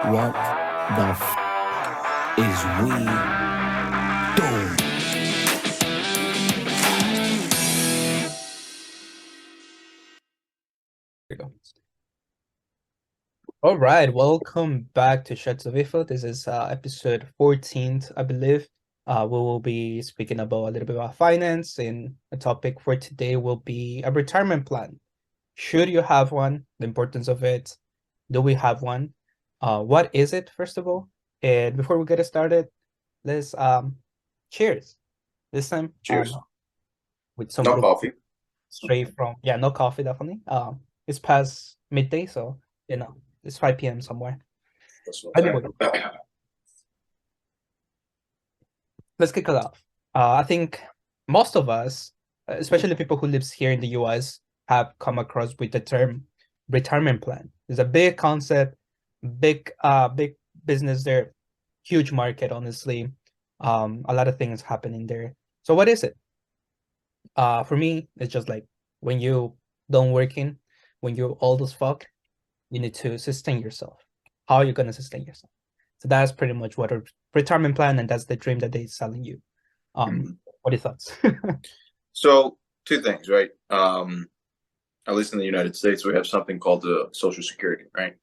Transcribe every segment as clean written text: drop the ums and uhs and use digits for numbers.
What the is we doing? There you go. All right, welcome back to Shots of Info. This is episode 14, I believe. We will be speaking about a little bit about finance, and a topic for today will be a retirement plan. Should you have one? The importance of it. Do we have one? What is it, first of all? And before we get started, let's cheers. This time, Cheers. with some No brew coffee. straight from no coffee, definitely. It's past midday, so it's 5 p.m. somewhere. That's what Anyway, I'm let's kick it off. I think most of us, especially people who lives here in the US, have come across with the term retirement plan. It's a big concept, big business there, huge market, honestly. A lot of things happening there. So what is it? For me, it's just like when you done working, when you're old as fuck, you need to sustain yourself. How are you gonna sustain yourself? So that's pretty much what a retirement plan, and that's the dream that they're selling you. What are your thoughts? So two things, right? At least in the United States, we have something called the Social Security, right?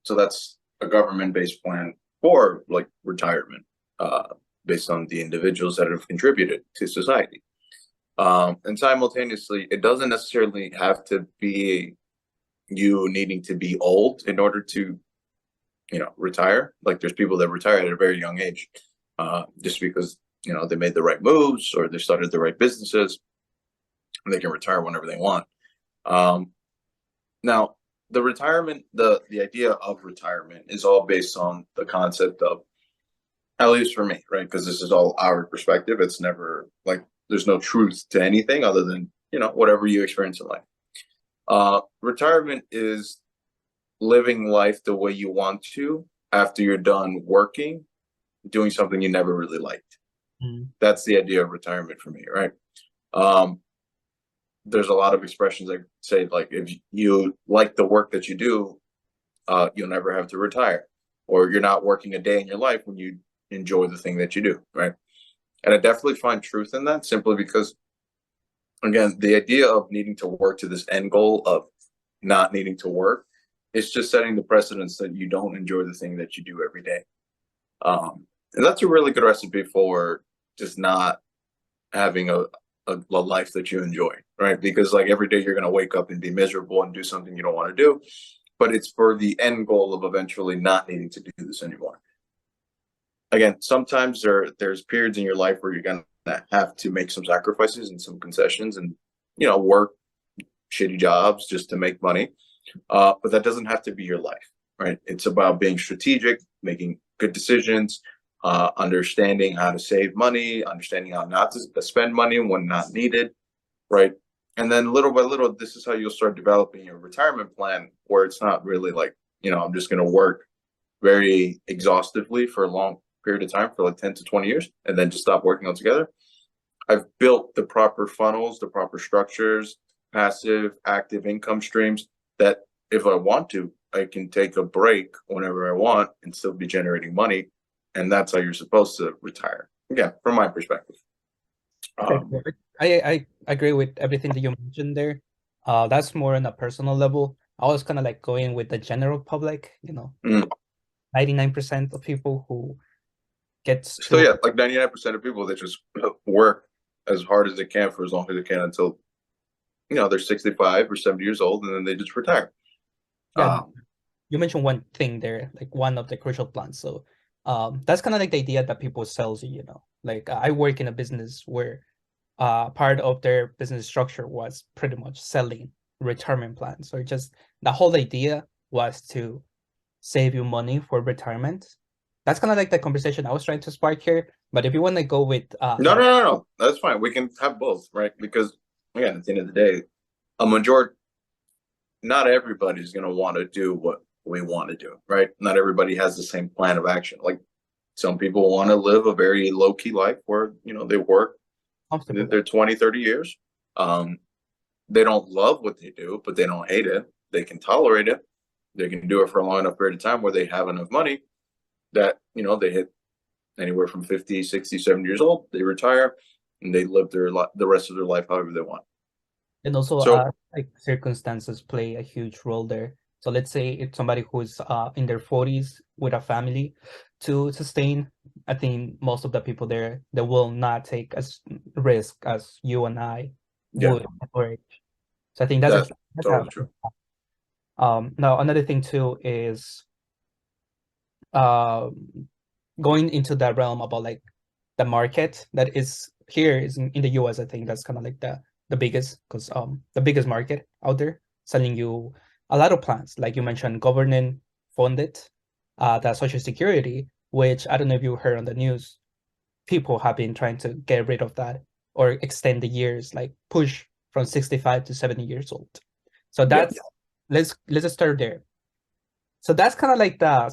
So that's a government-based plan for like retirement, based on the individuals that have contributed to society. And simultaneously, it doesn't necessarily have to be you needing to be old in order to, retire. Like there's people that retire at a very young age, just because they made the right moves or they started the right businesses, and they can retire whenever they want. Now, the idea of retirement is all based on the concept of, at least for me, right? Because this is all our perspective. It's never like there's no truth to anything other than whatever you experience in life. Retirement is living life the way you want to after you're done working, doing something you never really liked. That's the idea of retirement for me, right? There's a lot of expressions that say, like, if you like the work that you do, you'll never have to retire, or you're not working a day in your life when you enjoy the thing that you do, right? And I definitely find truth in that, simply because, again, the idea of needing to work to this end goal of not needing to work, it's just setting the precedence that you don't enjoy the thing that you do every day. And that's a really good recipe for just not having a life that you enjoy, right? Because like every day you're going to wake up and be miserable and do something you don't want to do, but it's for the end goal of eventually not needing to do this anymore. Again, sometimes there's periods in your life where you're going to have to make some sacrifices and some concessions and, work shitty jobs just to make money. But that doesn't have to be your life, right? It's about being strategic, making good decisions, understanding how to save money, understanding how not to spend money when not needed, right? And then little by little, this is how you'll start developing your retirement plan, where it's not really like, I'm just going to work very exhaustively for a long period of time, for like 10 to 20 years, and then just stop working altogether. I've built the proper funnels, the proper structures, passive, active income streams, that if I want to, I can take a break whenever I want and still be generating money. And that's how you're supposed to retire. Again, from my perspective. Okay, perfect. I agree with everything that you mentioned there. That's more on a personal level. I was kind of like going with the general public, 99% of people who gets So to yeah, like 99% of people that just work as hard as they can for as long as they can until they're 65 or 70 years old, and then they just retire. yeah. You mentioned one thing there, like one of the crucial plans. So that's kind of like the idea that people sells you, like I work in a business where part of their business structure was pretty much selling retirement plans. So just the whole idea was to save you money for retirement. That's kind of like the conversation I was trying to spark here. But if you want to go with No, that's fine. We can have both, right? Because again, at the end of the day, a majority, not everybody's going to want to do what we want to do, right? Not everybody has the same plan of action. Like some people want to live a very low key life where, they work comfortable. their 20, 30 years. They don't love what they do, but they don't hate it. They can tolerate it. They can do it for a long enough period of time where they have enough money that, they hit anywhere from 50, 60, 70 years old, they retire, and they live the rest of their life however they want. And also, So like circumstances play a huge role there. So let's say it's somebody who's in their 40s with a family to sustain. I think most of the people there, they will not take as risk as you and I yeah, would at our age. So I think that's that's that's totally true. now another thing too is going into that realm about like the market that is here is in the US. I think that's kind of like the biggest, because the biggest market out there, selling you a lot of plans, like you mentioned, government funded, the Social Security, which I don't know if you heard on the news, people have been trying to get rid of that or extend the years, like push from 65 to 70 years old. So Yeah. that's let's just start there. So that's kind of like the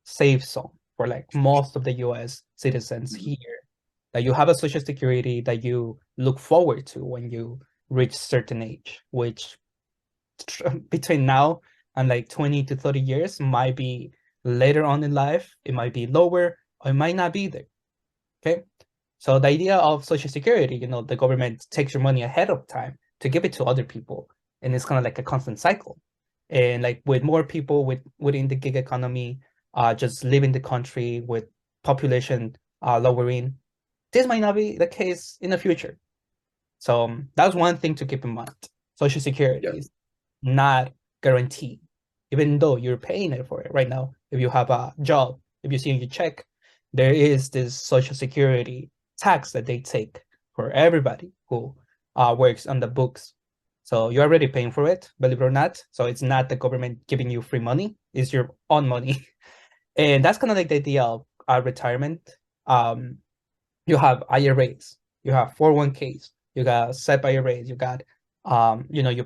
safe zone for like most of the US citizens Mhm. here, that you have a social security that you look forward to when you reach certain age, which between now and like 20 to 30 years might be later on in life, it might be lower, or it might not be there. Okay. So the idea of social security, the government takes your money ahead of time to give it to other people. And it's kind of like a constant cycle. And like with more people within the gig economy, just leaving the country with population lowering, this might not be the case in the future. So that's one thing to keep in mind. Social security is not guaranteed, even though you're paying it for it right now. If you have a job, if you see your check, there is this social security tax that they take for everybody who works on the books. So you're already paying for it, believe it or not. So it's not the government giving you free money, it's your own money. And that's kind of like the idea of retirement. You have IRAs, you have 401ks, you got SEP IRAs, you got your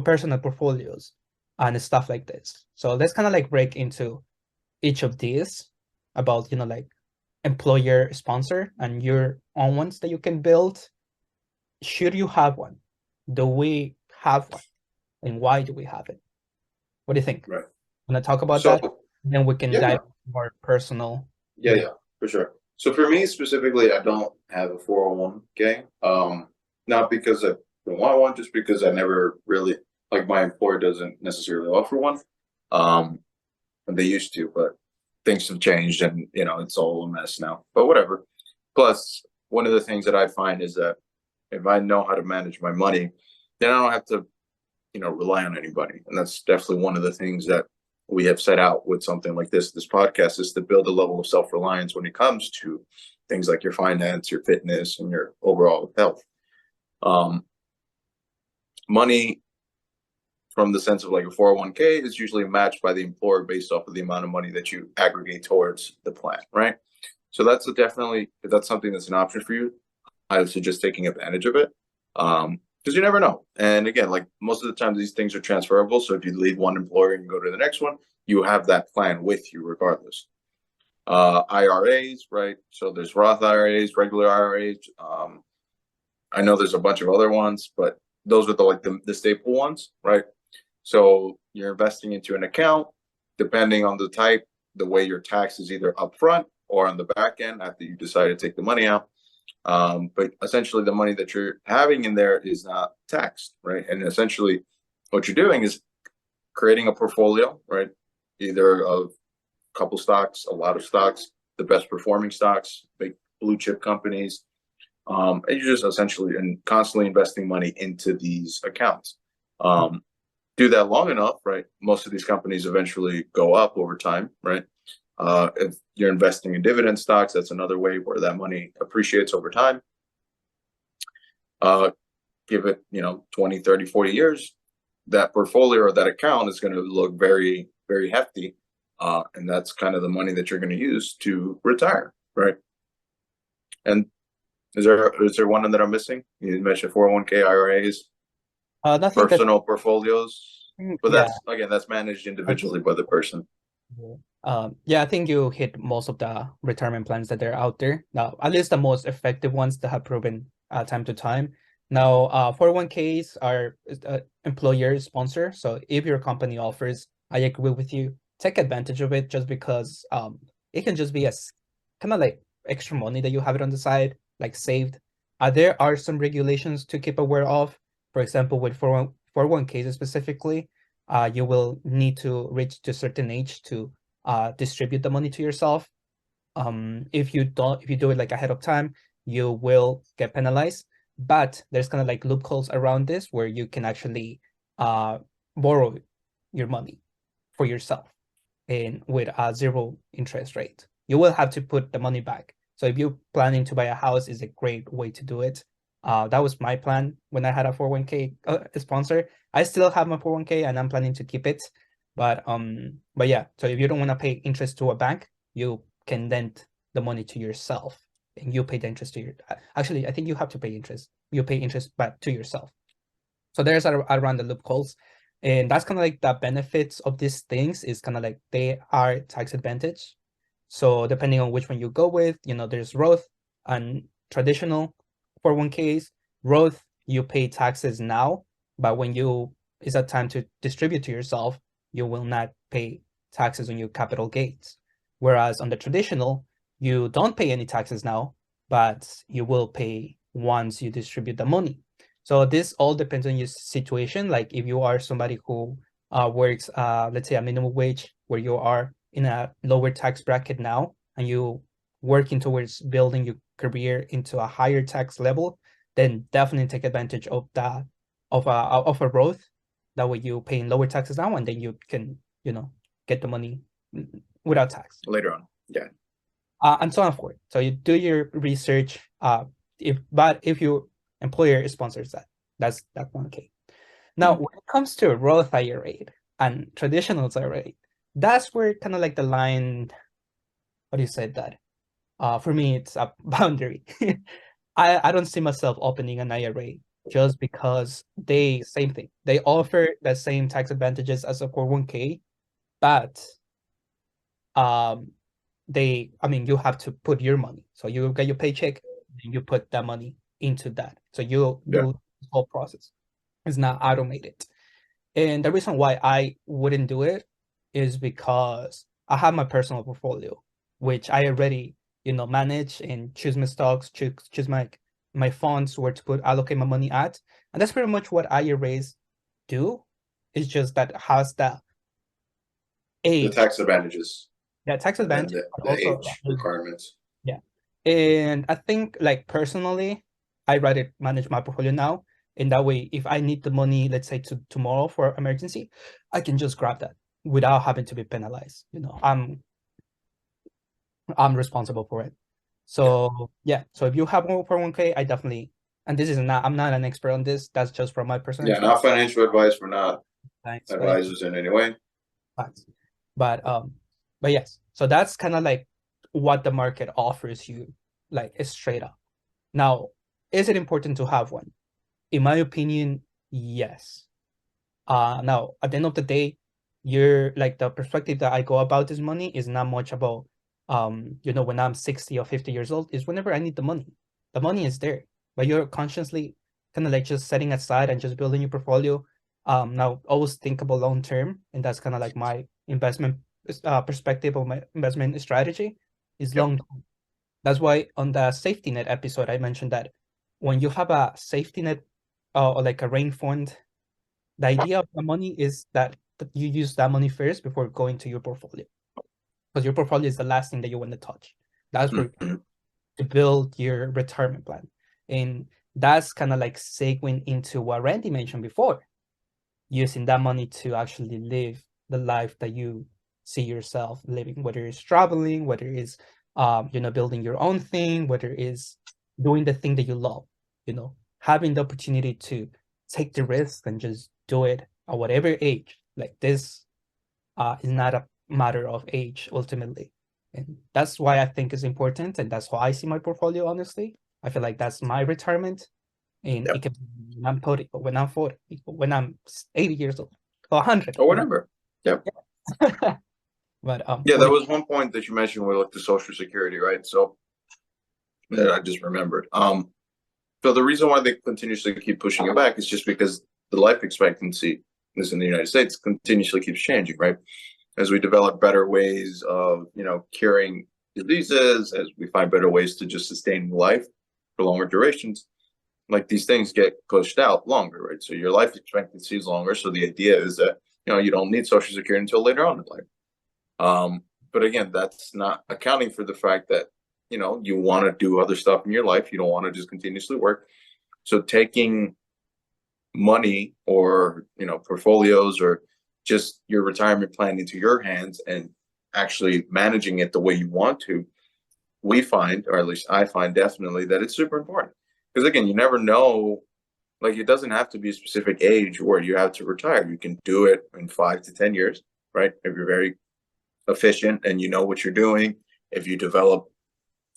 personal portfolios and stuff like this. So let's kind of like break into each of these about like employer sponsor and your own ones that you can build. Should you have one? Do we have one? And why do we have it? What do you think? Right. Want to talk about So that? Then we can yeah, dive more personal. yeah, for sure. So for me specifically, I don't have a 401k. Not because I don't want one, just because I never really, like, my employer doesn't necessarily offer one. And they used to, but things have changed and it's all a mess now. But whatever. Plus, one of the things that I find is that if I know how to manage my money, then I don't have to, rely on anybody. And that's definitely one of the things that we have set out with something like this podcast, is to build a level of self-reliance when it comes to things like your finance, your fitness, and your overall health. Money, from the sense of like a 401k, is usually matched by the employer based off of the amount of money that you aggregate towards the plan, right? So that's definitely, if that's something that's an option for you, I would suggest taking advantage of it. Because you never know. And again, like most of the time, these things are transferable. So if you leave one employer and you go to the next one, you have that plan with you regardless. IRAs, right? So there's Roth IRAs, regular IRAs. I know there's a bunch of other ones, but those are the staple ones, right? So you're investing into an account, depending on the type, the way your tax is either upfront or on the back end after you decide to take the money out. But essentially the money that you're having in there is not taxed, right? And essentially what you're doing is creating a portfolio, right? Either of a couple stocks, a lot of stocks, the best performing stocks, big blue chip companies. And you're just essentially and constantly investing money into these accounts. Do that long enough, right? Most of these companies eventually go up over time, right? If you're investing in dividend stocks, that's another way where that money appreciates over time. Give it, 20, 30, 40 years, that portfolio or that account is going to look very, very hefty. And that's kind of the money that you're going to use to retire, right? And is there one that I'm missing? You mentioned 401k, IRAs, Nothing that, personal portfolios, but yeah. that's managed individually by the person. Yeah, I think you hit most of the retirement plans that are out there now, at least the most effective ones that have proven time to time. Now, 401ks are employer sponsor. So if your company offers, I agree with you, take advantage of it just because it can just be a kind of like extra money that you have it on the side, like saved. There are some regulations to keep aware of. For example, with 401ks specifically, you will need to reach to a certain age to distribute the money to yourself. If you do it like ahead of time, you will get penalized. But there's kind of like loopholes around this where you can actually borrow your money for yourself and with a zero interest rate. You will have to put the money back. So if you're planning to buy a house, is a great way to do it. That was my plan when I had a 401k sponsor. I still have my 401k and I'm planning to keep it. But yeah, so if you don't want to pay interest to a bank, you can lend the money to yourself and you pay the interest to your actually, I think you have to pay interest. You pay interest back to yourself. So there's around the loopholes. And that's kind of like the benefits of these things is kind of like they are tax advantage. So depending on which one you go with, there's Roth and traditional 401ks. Roth, you pay taxes now, but when it's a time to distribute to yourself, you will not pay taxes on your capital gains. Whereas on the traditional, you don't pay any taxes now, but you will pay once you distribute the money. So this all depends on your situation. Like if you are somebody who works, let's say a minimum wage, where you are in a lower tax bracket now, and you working towards building your career into a higher tax level, then definitely take advantage of that of a Roth. That way you paying lower taxes now, and then you can get the money without tax later on. Yeah. And so on forth. So you do your research. If your employer sponsors that, that's 1K. Now, when it comes to Roth IRA and traditional IRA, that's where kind of like the line. What do you say that? For me, it's a boundary. I don't see myself opening an IRA just because same thing. They offer the same tax advantages as a 401k, but you have to put your money. So you get your paycheck and you put that money into that. So you do the whole process. It's not automated. And the reason why I wouldn't do it is because I have my personal portfolio, which I already, manage and choose my stocks, choose my funds where to allocate my money at. And that's pretty much what IRAs do. It's just that has the age. The tax advantages. Yeah, tax advantage, the also age requirements. Yeah. And I think like personally, I rather manage my portfolio now. And that way, if I need the money, let's say tomorrow for emergency, I can just grab that without having to be penalized. I'm responsible for it. So yeah. So if you have more 401k, I definitely, and I'm not an expert on this. That's just from my personal experience. Not financial advice. We're not advisors in any way. But yes. So that's kind of like what the market offers you, like straight up. Now, is it important to have one? In my opinion, yes. Now, at the end of the day, you're like the perspective that I go about this money is not much about, when I'm 60 or 50 years old, is whenever I need the money. The money is there, but you're consciously kind of like just setting aside and just building your portfolio. Now, always think about long term, and that's kind of like my investment perspective of my investment strategy is long term. That's why on the safety net episode, I mentioned that when you have a safety net or like a rain fund, the idea of the money is that you use that money first before going to your portfolio. Because your portfolio is the last thing that you want to touch. That's where to build your retirement plan. And that's kind of like segueing into what Randy mentioned before, using that money to actually live the life that you see yourself living, whether it's traveling, whether it's building your own thing, whether it's doing the thing that you love, having the opportunity to take the risk and just do it at whatever age. Like this is not a matter of age ultimately. And that's why I think it's important. And that's why I see my portfolio, honestly. I feel like that's my retirement. And it can be when I'm 30, when I'm 40, when I'm 80 years old, or 100. Or whatever. Yep. But there was one point that you mentioned with like the Social Security, right? So that I just remembered. So the reason why they continuously keep pushing it back is just because the life expectancy, this in the United States, continuously keeps changing, right? As we develop better ways of, curing diseases, as we find better ways to just sustain life for longer durations, like these things get pushed out longer, right? So your life expectancy is longer. So the idea is that, you don't need Social Security until later on in life. But again, that's not accounting for the fact that, you want to do other stuff in your life. You don't want to just continuously work. So taking money or, portfolios or just your retirement plan into your hands and actually managing it the way you want to, we find, or at least I find definitely, that it's super important. Because again, you never know, like it doesn't have to be a specific age where you have to retire. You can do it in 5 to 10 years, right? If you're very efficient and you know what you're doing, if you develop,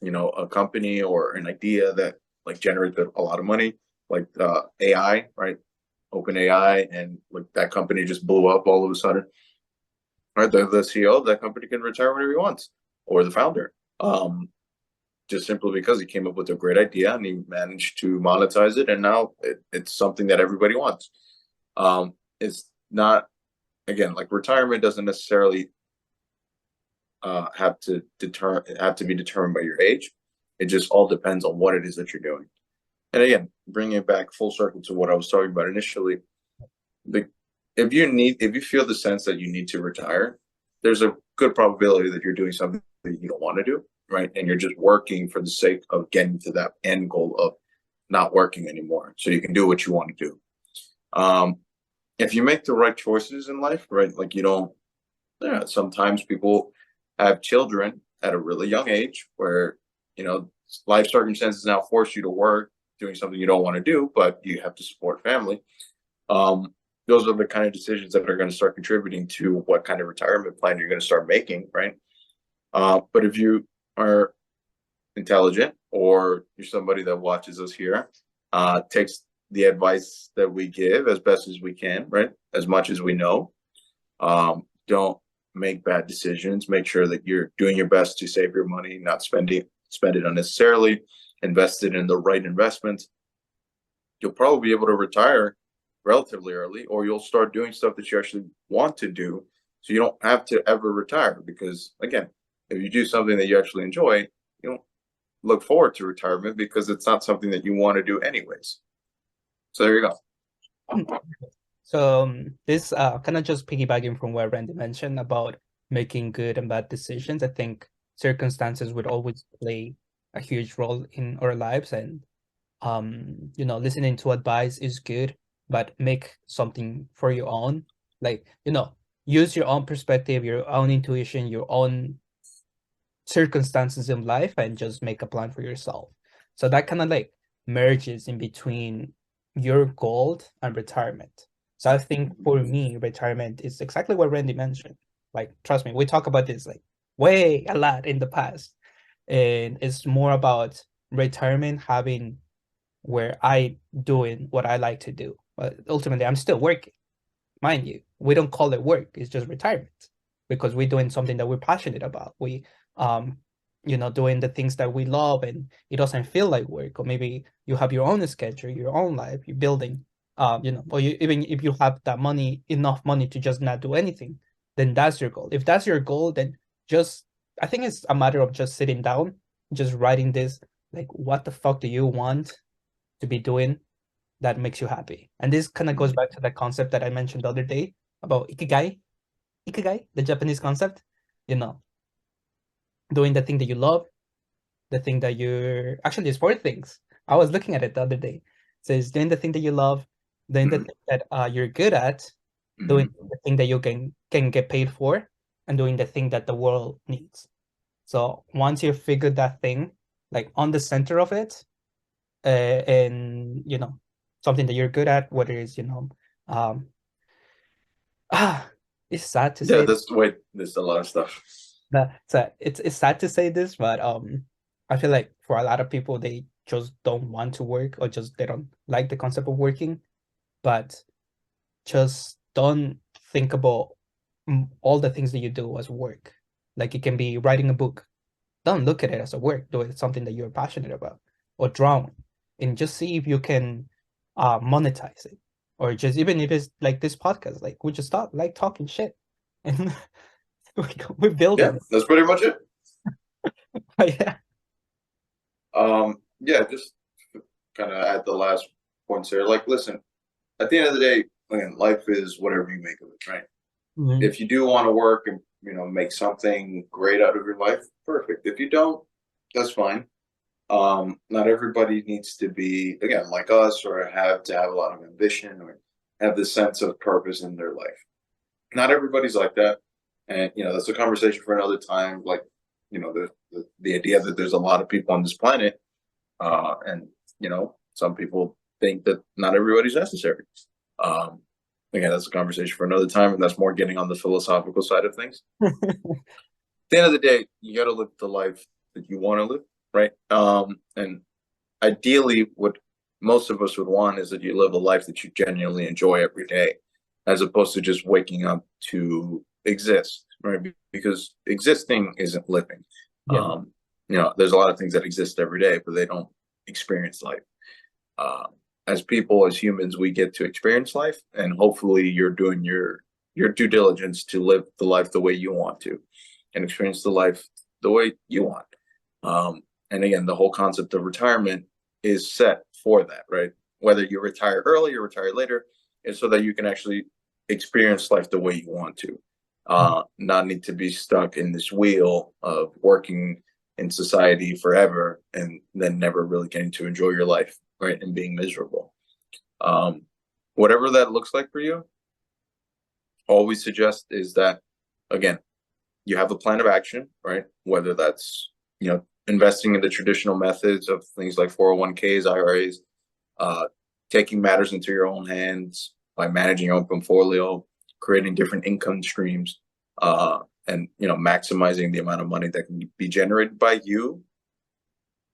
a company or an idea that like generates a lot of money, like AI, right? Open AI, and like that company just blew up all of a sudden. Right, the CEO of that company can retire whenever he wants, or the founder. Just simply because he came up with a great idea and he managed to monetize it, and now it's something that everybody wants. It's not, again, like retirement doesn't necessarily have to be determined by your age. It just all depends on what it is that you're doing. And again, bringing it back full circle to what I was talking about initially, if you feel the sense that you need to retire, there's a good probability that you're doing something that you don't want to do, right? And you're just working for the sake of getting to that end goal of not working anymore, so you can do what you want to do. If you make the right choices in life, right? Like sometimes people have children at a really young age where, life circumstances now force you to work, doing something you don't want to do, but you have to support family. Those are the kind of decisions that are going to start contributing to what kind of retirement plan you're going to start making, right? But if you are intelligent, or you're somebody that watches us here, takes the advice that we give as best as we can, right? As much as we know. Don't make bad decisions. Make sure that you're doing your best to save your money, not spend it unnecessarily, invest it in the right investments. You'll probably be able to retire relatively early, or you'll start doing stuff that you actually want to do, so you don't have to ever retire. Because again, if you do something that you actually enjoy, you don't look forward to retirement because it's not something that you want to do anyways. So there you go. So this kind of just piggybacking from what Randy mentioned about making good and bad decisions. I think circumstances would always play a huge role in our lives, and listening to advice is good, but make something for your own. Like, use your own perspective, your own intuition, your own circumstances in life, and just make a plan for yourself. So that kind of like merges in between your goal and retirement. So I think for me, retirement is exactly what Randy mentioned. Like, trust me, we talk about this like way a lot in the past. And it's more about retirement having where I doing what I like to do. But ultimately, I'm still working. Mind you, we don't call it work. It's just retirement, because we're doing something that we're passionate about. We, doing the things that we love, and it doesn't feel like work. Or maybe you have your own schedule, your own life, you're building, or even if you have that money, enough money to just not do anything, then that's your goal. If that's your goal, then I think it's a matter of just sitting down, just writing this, like, what the fuck do you want to be doing that makes you happy? And this kind of goes back to the concept that I mentioned the other day about ikigai, the Japanese concept, doing the thing that you love, the thing that you're actually, it's 4 things. I was looking at it the other day. It says doing the thing that you love, doing the thing that you're good at, doing the thing that you can get paid for, and doing the thing that the world needs. So once you figure that thing, like on the center of it, and something that you're good at, whether it's it's sad to say. Yeah, there's a lot of stuff. So it's sad to say this, but I feel like for a lot of people, they just don't want to work, or just they don't like the concept of working. But just don't think about all the things that you do as work. Like, it can be writing a book. Don't look at it as a work. Do it something that you're passionate about, or drawing. and just see if you can monetize it, or just even if it's like this podcast, like we just stop like talking shit and we build Yeah, it. that's pretty much it. Yeah. Yeah, just kind of add the last points here. Like, listen, at the end of the day, again, life is whatever you make of it, right? Mhm. If you do want to work and make something great out of your life, perfect. If you don't, that's fine. Not everybody needs to be, again, like us, or have to have a lot of ambition or have this sense of purpose in their life. Not everybody's like that, and that's a conversation for another time. Like, the idea that there's a lot of people on this planet, and some people think that not everybody's necessary. Again, that's a conversation for another time, and that's more getting on the philosophical side of things. At the end of the day, you got to live the life that you want to live, right? And ideally, what most of us would want is that you live a life that you genuinely enjoy every day, as opposed to just waking up to exist, right? Because existing isn't living. Yeah. There's a lot of things that exist every day, but they don't experience life. As people, as humans, we get to experience life, and hopefully you're doing your due diligence to live the life the way you want to and experience the life the way you want. And again, the whole concept of retirement is set for that, right? Whether you retire early or retire later, is so that you can actually experience life the way you want to, not need to be stuck in this wheel of working in society forever and then never really getting to enjoy your life, right? And being miserable. Whatever that looks like for you, all we suggest is that, again, you have a plan of action, right? Whether that's, investing in the traditional methods of things like 401ks, IRAs, taking matters into your own hands by managing your own portfolio, creating different income streams, and maximizing the amount of money that can be generated by you.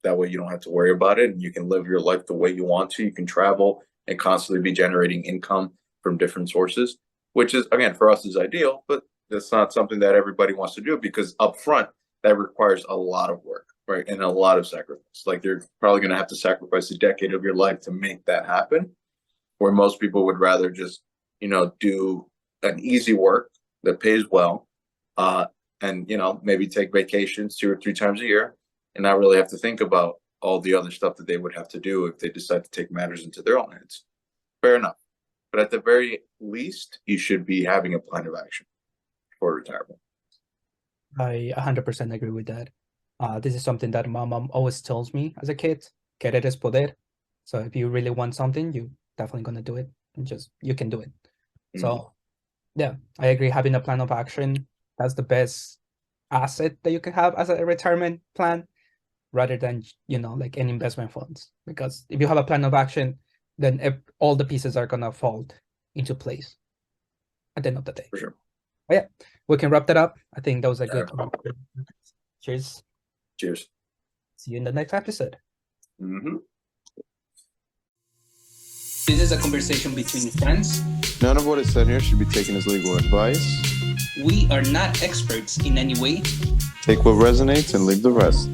That way you don't have to worry about it, and you can live your life the way you want to. You can travel and constantly be generating income from different sources, which is, again, for us is ideal, but that's not something that everybody wants to do, because upfront that requires a lot of work, right? And a lot of sacrifice. Like, you're probably going to have to sacrifice a decade of your life to make that happen, where most people would rather just, do an easy work that pays well, and, maybe take vacations 2 or 3 times a year and not really have to think about all the other stuff that they would have to do if they decide to take matters into their own hands. Fair enough. But at the very least, you should be having a plan of action for retirement. I 100% agree with that. This is something that my mom always tells me as a kid: querer es poder. So if you really want something, you definitely gonna do it, and you can do it. So yeah, I agree. Having a plan of action, that's the best asset that you can have as a retirement plan, rather than like any investment funds. Because if you have a plan of action, then all the pieces are gonna fall into place at the end of the day. For sure. But yeah, we can wrap that up. I think that was a good. Cheers. Cheers. See you in the next episode. Mm-hmm. This is a conversation between friends. None of what is said here should be taken as legal advice. We are not experts in any way. Take what resonates and leave the rest.